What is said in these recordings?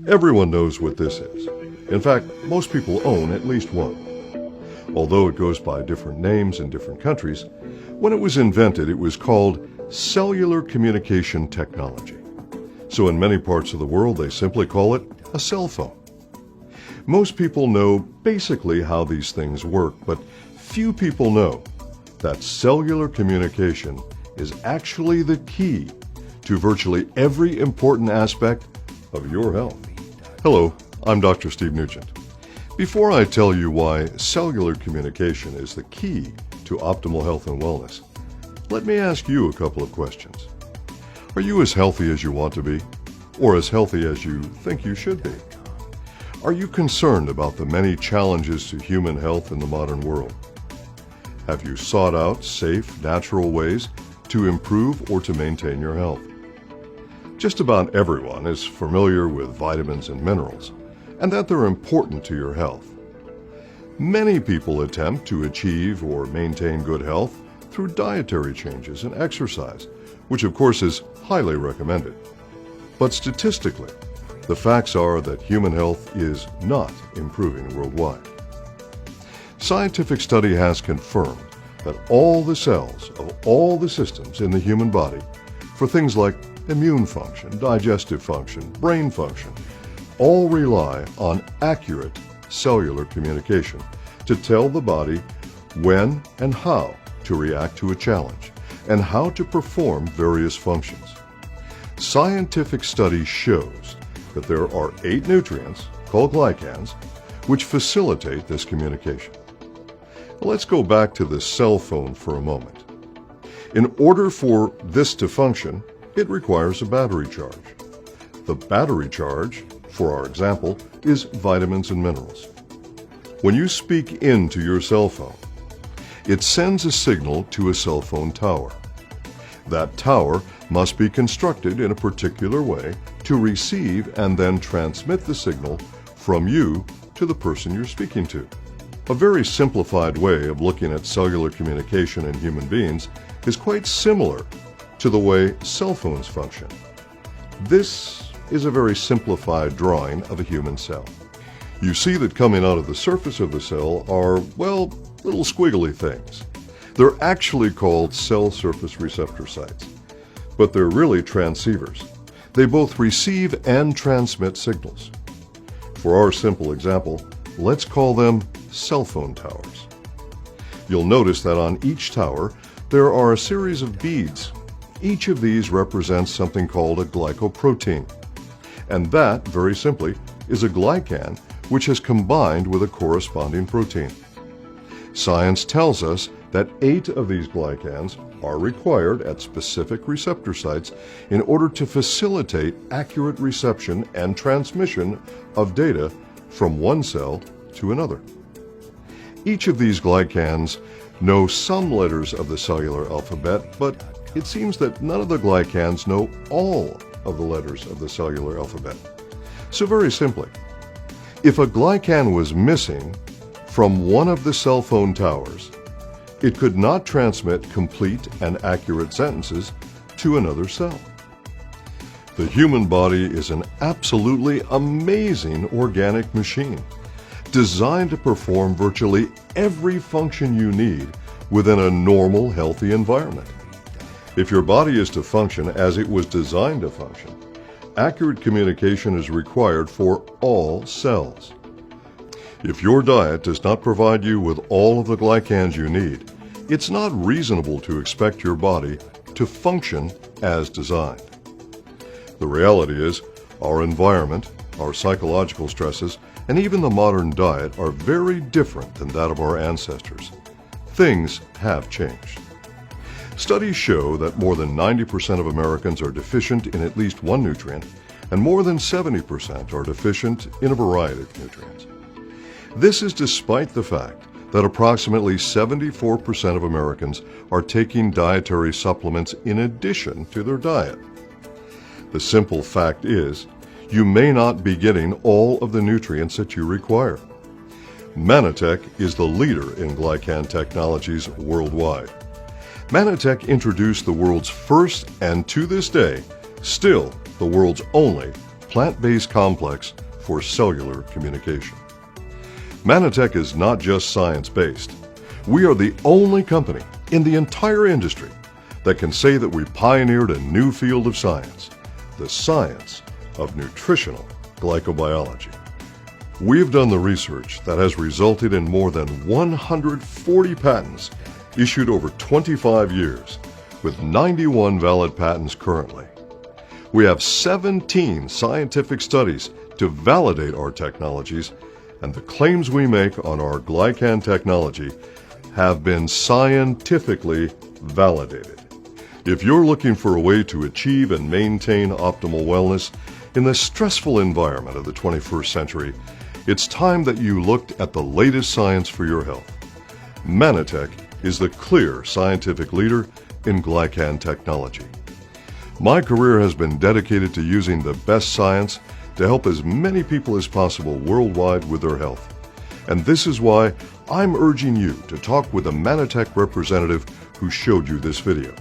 Everyone knows what this is. In fact, most people own at least one. Although it goes by different names in different countries, when it was invented, it was called cellular communication technology. So in many parts of the world, they simply call it a cell phone. Most people know basically how these things work, but few people know that cellular communication is actually the key to virtually every important aspect of your health. Hello, I'm Dr. Steve Nugent. Before I tell you why cellular communication is the key to optimal health and wellness, let me ask you a couple of questions. Are you as healthy as you want to be, or as healthy as you think you should be? Are you concerned about the many challenges to human health in the modern world? Have you sought out safe, natural ways to improve or to maintain your health? Just about everyone is familiar with vitamins and minerals, and that they're important to your health. Many people attempt to achieve or maintain good health through dietary changes and exercise, which of course is highly recommended. But statistically, the facts are that human health is not improving worldwide. Scientific study has confirmed that all the cells of all the systems in the human body, for things like immune function, digestive function, brain function, all rely on accurate cellular communication to tell the body when and how to react to a challenge and how to perform various functions. Scientific study shows that there are 8 nutrients, called glycans, which facilitate this communication. Let's go back to the cell phone for a moment. In order for this to function, it requires a battery charge. The battery charge, for our example, is vitamins and minerals. When you speak into your cell phone, it sends a signal to a cell phone tower. That tower must be constructed in a particular way to receive and then transmit the signal from you to the person you're speaking to. A very simplified way of looking at cellular communication in human beings is quite similar to the way cell phones function. This is a very simplified drawing of a human cell. You see that coming out of the surface of the cell are, well, little squiggly things. They're actually called cell surface receptor sites, but they're really transceivers. They both receive and transmit signals. For our simple example, let's call them cell phone towers. You'll notice that on each tower there are a series of beads. Each of these represents something called a glycoprotein. And that, very simply, is a glycan which has combined with a corresponding protein. Science tells us that 8 of these glycans are required at specific receptor sites in order to facilitate accurate reception and transmission of data from one cell to another. Each of these glycans know some letters of the cellular alphabet, but it seems that none of the glycans know all of the letters of the cellular alphabet. So very simply, if a glycan was missing from one of the cell phone towers, it could not transmit complete and accurate sentences to another cell. The human body is an absolutely amazing organic machine, designed to perform virtually every function you need within a normal, healthy environment. If your body is to function as it was designed to function, accurate communication is required for all cells. If your diet does not provide you with all of the glycans you need, it's not reasonable to expect your body to function as designed. The reality is, our environment, our psychological stresses, and even the modern diet are very different than that of our ancestors. Things have changed. Studies show that more than 90% of Americans are deficient in at least one nutrient, and more than 70% are deficient in a variety of nutrients. This is despite the fact that approximately 74% of Americans are taking dietary supplements in addition to their diet. The simple fact is, you may not be getting all of the nutrients that you require. Mannatech is the leader in glycan technologies worldwide. Mannatech introduced the world's first and, to this day, still the world's only plant-based complex for cellular communication. Mannatech is not just science-based. We are the only company in the entire industry that can say that we pioneered a new field of science, the science of nutritional glycobiology. We've done the research that has resulted in more than 140 patents issued over 25 years, with 91 valid patents currently. We have 17 scientific studies to validate our technologies, and the claims we make on our Glycan technology have been scientifically validated. If you're looking for a way to achieve and maintain optimal wellness in the stressful environment of the 21st century, it's time that you looked at the latest science for your health. Mannatech is the clear scientific leader in Glycan technology. My career has been dedicated to using the best science to help as many people as possible worldwide with their health. And this is why I'm urging you to talk with a Mannatech representative who showed you this video.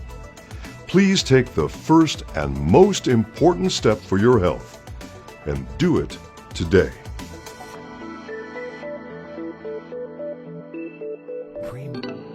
Please take the first and most important step for your health, and do it today. Premium.